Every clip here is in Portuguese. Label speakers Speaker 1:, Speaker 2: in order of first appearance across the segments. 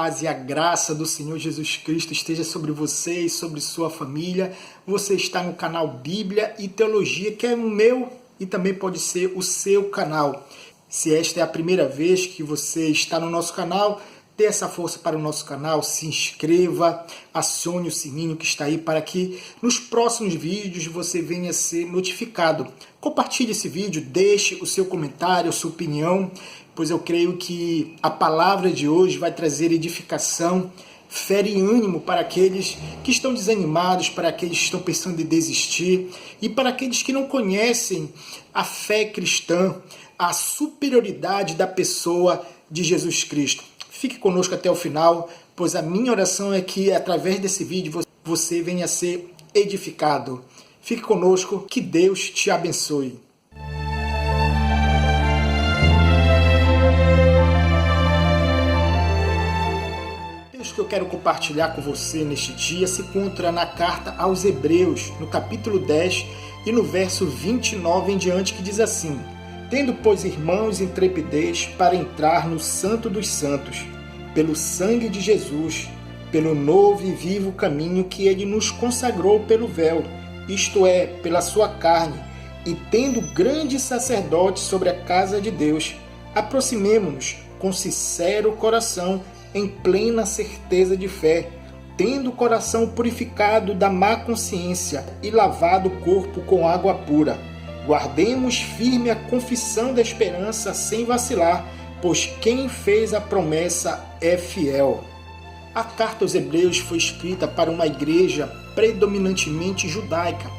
Speaker 1: paz e a graça do Senhor Jesus Cristo esteja sobre você e sobre sua família. Você está no canal Bíblia e Teologia, que é o meu e também pode ser o seu canal. Se esta é a primeira vez que você está no nosso canal, dê essa força para o nosso canal, se inscreva, acione o sininho que está aí para que nos próximos vídeos você venha a ser notificado. Compartilhe esse vídeo, deixe o seu comentário, a sua opinião, pois eu creio que a palavra de hoje vai trazer edificação, fé e ânimo para aqueles que estão desanimados, para aqueles que estão pensando em desistir e para aqueles que não conhecem a fé cristã, a superioridade da pessoa de Jesus Cristo. Fique conosco até o final, pois a minha oração é que através desse vídeo você venha a ser edificado. Fique conosco, que Deus te abençoe. O texto que eu quero compartilhar com você neste dia se encontra na carta aos Hebreus, no capítulo 10 e no verso 29 em diante, que diz assim: Tendo, pois, irmãos, intrepidez para entrar no Santo dos Santos, pelo sangue de Jesus, pelo novo e vivo caminho que ele nos consagrou pelo véu, isto é, pela sua carne, e tendo grande sacerdote sobre a casa de Deus, aproximemo-nos com sincero coração, em plena certeza de fé, tendo o coração purificado da má consciência e lavado o corpo com água pura. Guardemos firme a confissão da esperança sem vacilar, pois quem fez a promessa é fiel. A carta aos Hebreus foi escrita para uma igreja predominantemente judaica,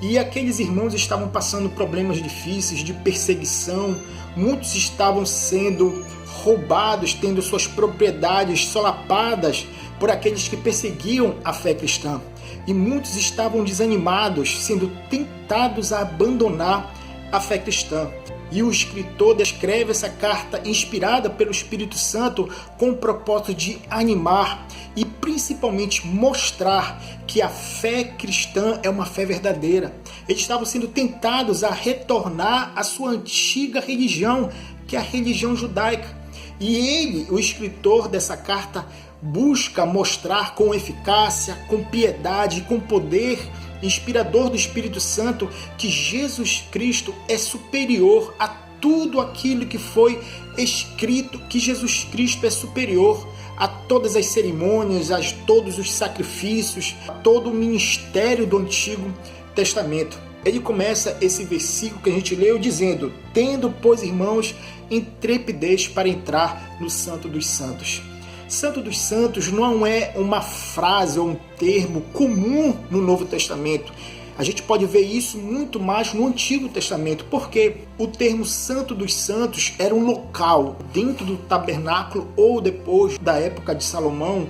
Speaker 1: e aqueles irmãos estavam passando problemas difíceis de perseguição, muitos estavam sendo roubados, tendo suas propriedades solapadas por aqueles que perseguiam a fé cristã. E muitos estavam desanimados, sendo tentados a abandonar a fé cristã. E o escritor descreve essa carta inspirada pelo Espírito Santo com o propósito de animar e principalmente mostrar que a fé cristã é uma fé verdadeira. Eles estavam sendo tentados a retornar à sua antiga religião, que é a religião judaica. E ele, o escritor dessa carta, busca mostrar com eficácia, com piedade e com poder inspirador do Espírito Santo que Jesus Cristo é superior a tudo aquilo que foi escrito, que Jesus Cristo é superior a todas as cerimônias, a todos os sacrifícios, a todo o ministério do Antigo Testamento. Ele começa esse versículo que a gente leu dizendo: Tendo, pois, irmãos, intrepidez para entrar no Santo dos Santos. Santo dos Santos não é uma frase ou um termo comum no Novo Testamento. A gente pode ver isso muito mais no Antigo Testamento, porque o termo Santo dos Santos era um local dentro do tabernáculo ou depois da época de Salomão,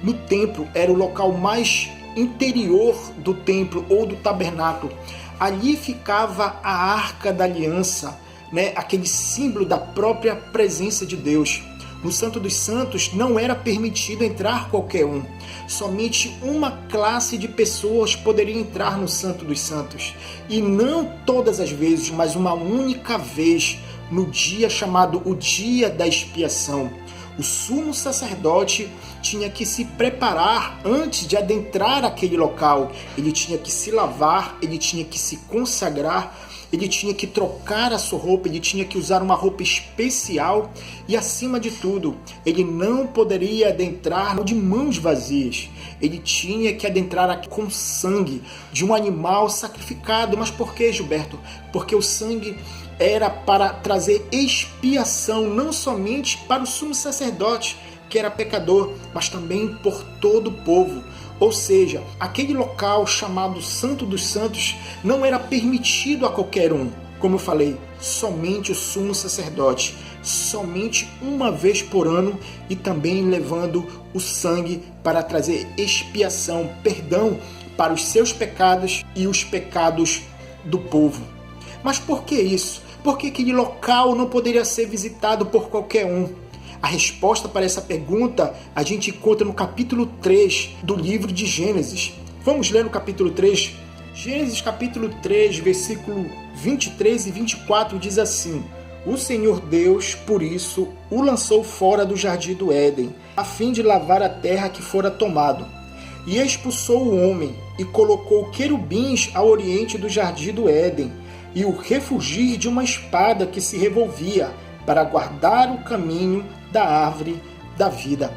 Speaker 1: no templo, era o local mais interior do templo ou do tabernáculo. Ali ficava a Arca da Aliança, aquele símbolo da própria presença de Deus. No Santo dos Santos não era permitido entrar qualquer um. Somente uma classe de pessoas poderia entrar no Santo dos Santos. E não todas as vezes, mas uma única vez, no dia chamado o Dia da Expiação. O sumo sacerdote tinha que se preparar antes de adentrar aquele local. Ele tinha que se lavar, ele tinha que se consagrar, ele tinha que trocar a sua roupa, ele tinha que usar uma roupa especial e, acima de tudo, ele não poderia adentrar de mãos vazias. Ele tinha que adentrar com sangue de um animal sacrificado. Mas por que, Gilberto? Porque o sangue era para trazer expiação, não somente para o sumo sacerdote, que era pecador, mas também por todo o povo. Ou seja, aquele local chamado Santo dos Santos não era permitido a qualquer um. Como eu falei, somente o sumo sacerdote, somente uma vez por ano, e também levando o sangue para trazer expiação, perdão para os seus pecados e os pecados do povo. Mas por que isso? Por que aquele local não poderia ser visitado por qualquer um? A resposta para essa pergunta a gente encontra no capítulo 3 do livro de Gênesis. Vamos ler no capítulo 3. Gênesis capítulo 3, versículo 23 e 24 diz assim: O Senhor Deus, por isso, o lançou fora do jardim do Éden, a fim de lavar a terra que fora tomado. E expulsou o homem, e colocou querubins ao oriente do jardim do Éden, e o refugir de uma espada que se revolvia, para guardar o caminho da árvore da vida.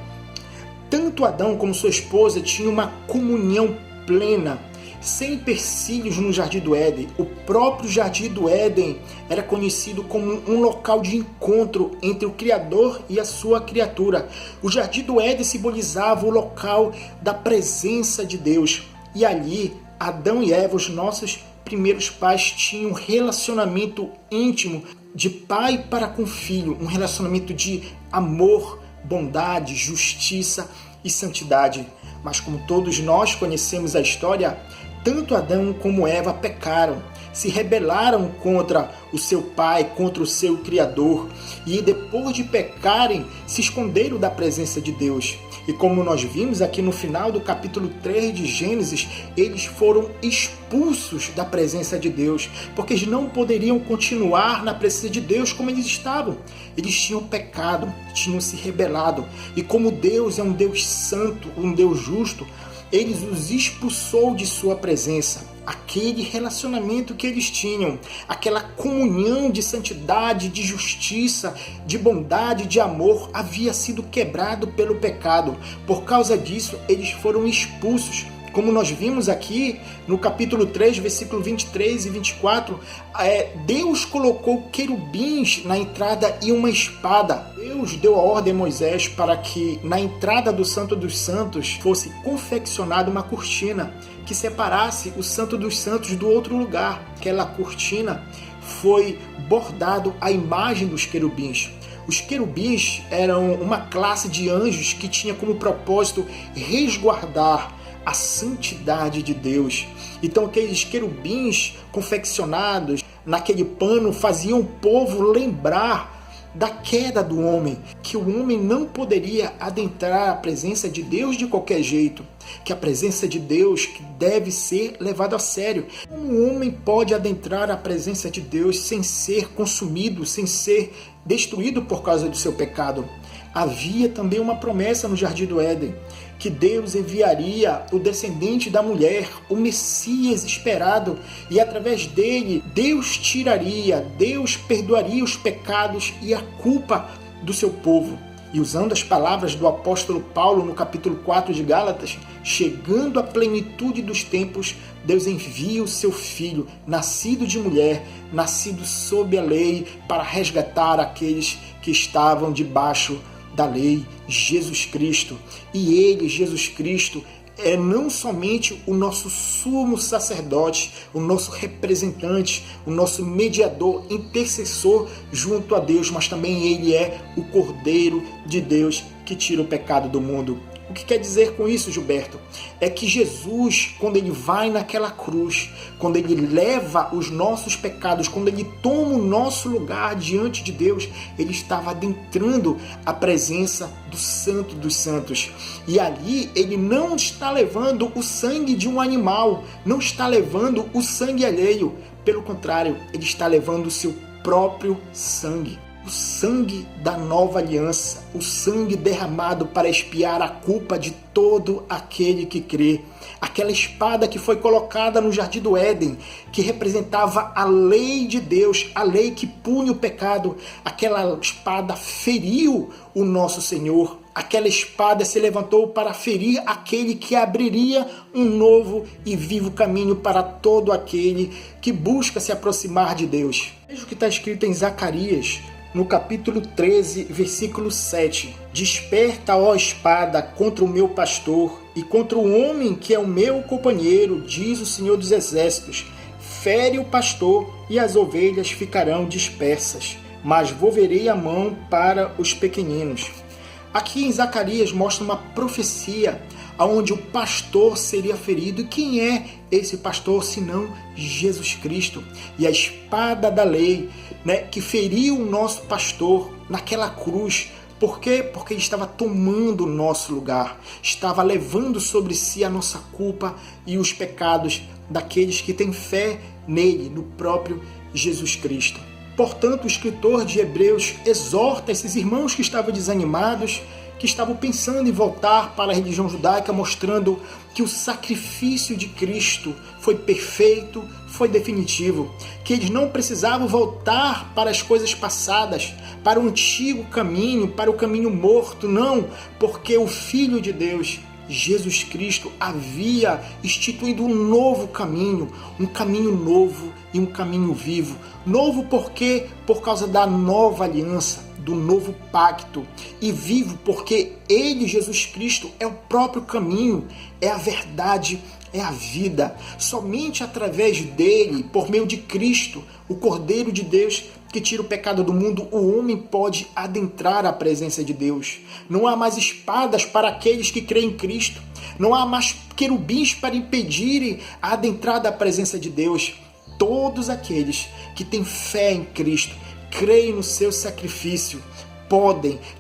Speaker 1: Tanto Adão como sua esposa tinham uma comunhão plena, sem empecilhos no Jardim do Éden. O próprio Jardim do Éden era conhecido como um local de encontro entre o Criador e a sua criatura. O Jardim do Éden simbolizava o local da presença de Deus. E ali, Adão e Eva, os nossos primeiros pais, tinham um relacionamento íntimo de pai para com filho, um relacionamento de amor, bondade, justiça e santidade. Mas como todos nós conhecemos a história, tanto Adão como Eva pecaram, se rebelaram contra o seu pai, contra o seu Criador, e depois de pecarem, se esconderam da presença de Deus. E como nós vimos aqui no final do capítulo 3 de Gênesis, eles foram expulsos da presença de Deus, porque eles não poderiam continuar na presença de Deus como eles estavam. Eles tinham pecado, tinham se rebelado, e como Deus é um Deus santo, um Deus justo, ele os expulsou de sua presença. Aquele relacionamento que eles tinham, aquela comunhão de santidade, de justiça, de bondade, de amor, havia sido quebrado pelo pecado. Por causa disso, eles foram expulsos. Como nós vimos aqui no capítulo 3, versículo 23 e 24, Deus colocou querubins na entrada e uma espada. Deus deu a ordem a Moisés para que na entrada do Santo dos Santos fosse confeccionada uma cortina que separasse o Santo dos Santos do outro lugar. Aquela cortina foi bordado a imagem dos querubins. Os querubins eram uma classe de anjos que tinha como propósito resguardar a santidade de Deus. Então aqueles querubins confeccionados naquele pano faziam o povo lembrar da queda do homem, que o homem não poderia adentrar a presença de Deus de qualquer jeito, que a presença de Deus deve ser levada a sério. Como o homem pode adentrar a presença de Deus sem ser consumido, sem ser destruído por causa do seu pecado? Havia também uma promessa no Jardim do Éden, que Deus enviaria o descendente da mulher, o Messias esperado, e através dele Deus perdoaria os pecados e a culpa do seu povo. E usando as palavras do apóstolo Paulo no capítulo 4 de Gálatas, chegando à plenitude dos tempos, Deus envia o seu Filho, nascido de mulher, nascido sob a lei, para resgatar aqueles que estavam debaixo da lei, Jesus Cristo. E ele, Jesus Cristo, é não somente o nosso sumo sacerdote, o nosso representante, o nosso mediador, intercessor junto a Deus, mas também ele é o Cordeiro de Deus que tira o pecado do mundo. O que quer dizer com isso, Gilberto? É que Jesus, quando ele vai naquela cruz, quando ele leva os nossos pecados, quando ele toma o nosso lugar diante de Deus, ele estava adentrando a presença do Santo dos Santos. E ali ele não está levando o sangue de um animal, não está levando o sangue alheio. Pelo contrário, ele está levando o seu próprio sangue. O sangue da nova aliança, o sangue derramado para expiar a culpa de todo aquele que crê. Aquela espada que foi colocada no Jardim do Éden, que representava a lei de Deus, a lei que pune o pecado. Aquela espada feriu o nosso Senhor. Aquela espada se levantou para ferir aquele que abriria um novo e vivo caminho para todo aquele que busca se aproximar de Deus. Veja o que está escrito em Zacarias, no capítulo 13, versículo 7. Desperta, ó espada, contra o meu pastor e contra o homem que é o meu companheiro, diz o Senhor dos Exércitos. Fere o pastor e as ovelhas ficarão dispersas, mas volverei a mão para os pequeninos. Aqui em Zacarias mostra uma profecia onde o pastor seria ferido. E quem é esse pastor senão Jesus Cristo? E a espada da lei, que feriu o nosso pastor naquela cruz. Por quê? Porque ele estava tomando o nosso lugar, estava levando sobre si a nossa culpa e os pecados daqueles que têm fé nele, no próprio Jesus Cristo. Portanto, o escritor de Hebreus exorta esses irmãos que estavam desanimados, que estavam pensando em voltar para a religião judaica, mostrando que o sacrifício de Cristo foi perfeito, foi definitivo, que eles não precisavam voltar para as coisas passadas, para o antigo caminho, para o caminho morto, não, porque o Filho de Deus, Jesus Cristo, havia instituído um novo caminho, um caminho novo e um caminho vivo. Novo porque por causa da nova aliança, do novo pacto, e vivo porque ele, Jesus Cristo, é o próprio caminho, é a verdade, é a vida. Somente através dele, por meio de Cristo, o Cordeiro de Deus que tira o pecado do mundo, o homem pode adentrar a presença de Deus. Não há mais espadas para aqueles que creem em Cristo. Não há mais querubins para impedirem a adentrada à presença de Deus. Todos aqueles que têm fé em Cristo, creem no seu sacrifício,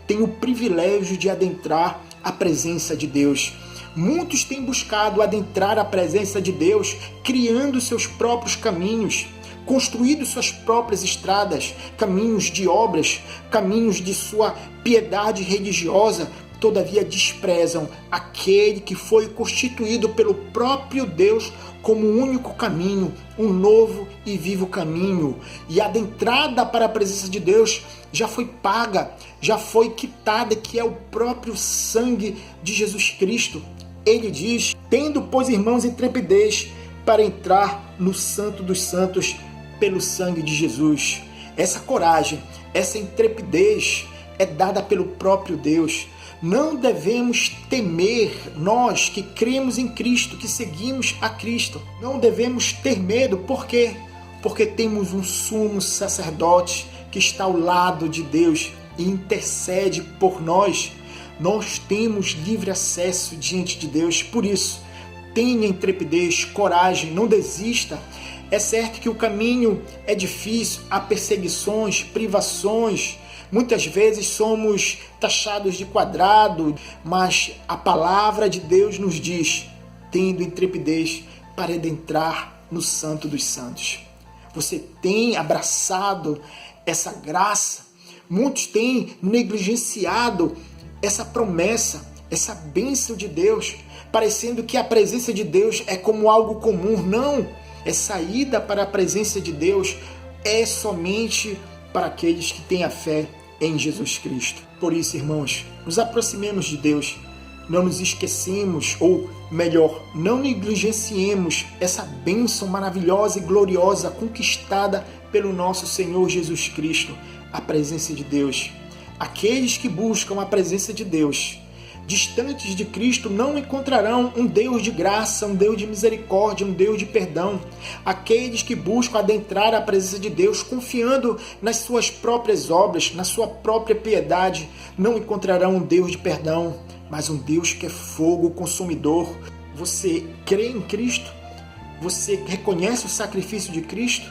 Speaker 1: têm o privilégio de adentrar a presença de Deus. Muitos têm buscado adentrar a presença de Deus, criando seus próprios caminhos, construído suas próprias estradas, caminhos de obras, caminhos de sua piedade religiosa, todavia desprezam aquele que foi constituído pelo próprio Deus como o único caminho, um novo e vivo caminho. E a entrada para a presença de Deus já foi paga, já foi quitada, que é o próprio sangue de Jesus Cristo. Ele diz: tendo, pois, irmãos, intrepidez para entrar no Santo dos Santos pelo sangue de Jesus. Essa coragem, essa intrepidez é dada pelo próprio Deus. Não devemos temer, nós que cremos em Cristo, que seguimos a Cristo. Não devemos ter medo, por quê? Porque temos um sumo sacerdote que está ao lado de Deus e intercede por nós. Nós temos livre acesso diante de Deus, por isso, tenha intrepidez, coragem, não desista. É certo que o caminho é difícil, há perseguições, privações, muitas vezes somos taxados de quadrado, mas a palavra de Deus nos diz: tendo intrepidez para adentrar no Santo dos Santos. Você tem abraçado essa graça, muitos têm negligenciado essa promessa, essa bênção de Deus, parecendo que a presença de Deus é como algo comum. Não, é saída para a presença de Deus é somente para aqueles que têm a fé em Jesus Cristo. Por isso, irmãos, nos aproximemos de Deus, não nos esquecemos, ou melhor, não negligenciemos essa bênção maravilhosa e gloriosa conquistada pelo nosso Senhor Jesus Cristo, a presença de Deus. Aqueles que buscam a presença de Deus, distantes de Cristo, não encontrarão um Deus de graça, um Deus de misericórdia, um Deus de perdão. Aqueles que buscam adentrar a presença de Deus, confiando nas suas próprias obras, na sua própria piedade, não encontrarão um Deus de perdão, mas um Deus que é fogo consumidor. Você crê em Cristo? Você reconhece o sacrifício de Cristo?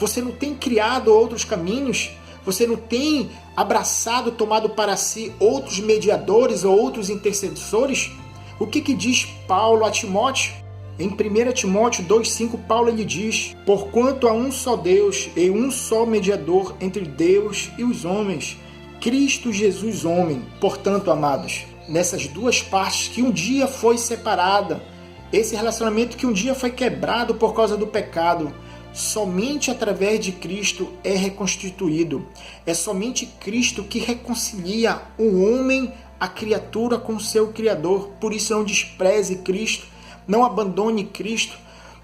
Speaker 1: Você não tem criado outros caminhos? Você não tem abraçado, tomado para si outros mediadores ou outros intercessores? O que diz Paulo a Timóteo? Em 1 Timóteo 2,5, Paulo lhe diz: porquanto há um só Deus e um só mediador entre Deus e os homens, Cristo Jesus homem. Portanto, amados, nessas duas partes que um dia foi separada, esse relacionamento que um dia foi quebrado por causa do pecado, somente através de Cristo é reconstituído. É somente Cristo que reconcilia o homem, a criatura, com o seu Criador. Por isso, não despreze Cristo, não abandone Cristo,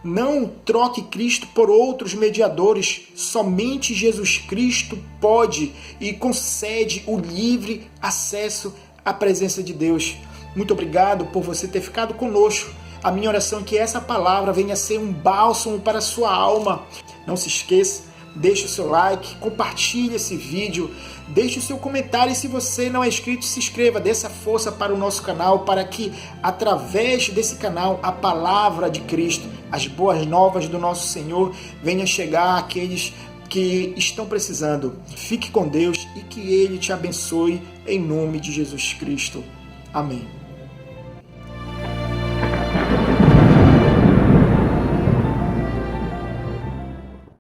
Speaker 1: não troque Cristo por outros mediadores. Somente Jesus Cristo pode e concede o livre acesso à presença de Deus. Muito obrigado por você ter ficado conosco. A minha oração é que essa palavra venha a ser um bálsamo para a sua alma. Não se esqueça, deixe o seu like, compartilhe esse vídeo, deixe o seu comentário e se você não é inscrito, se inscreva, dê essa força para o nosso canal, para que através desse canal a palavra de Cristo, as boas novas do nosso Senhor, venha chegar àqueles que estão precisando. Fique com Deus e que Ele te abençoe em nome de Jesus Cristo. Amém.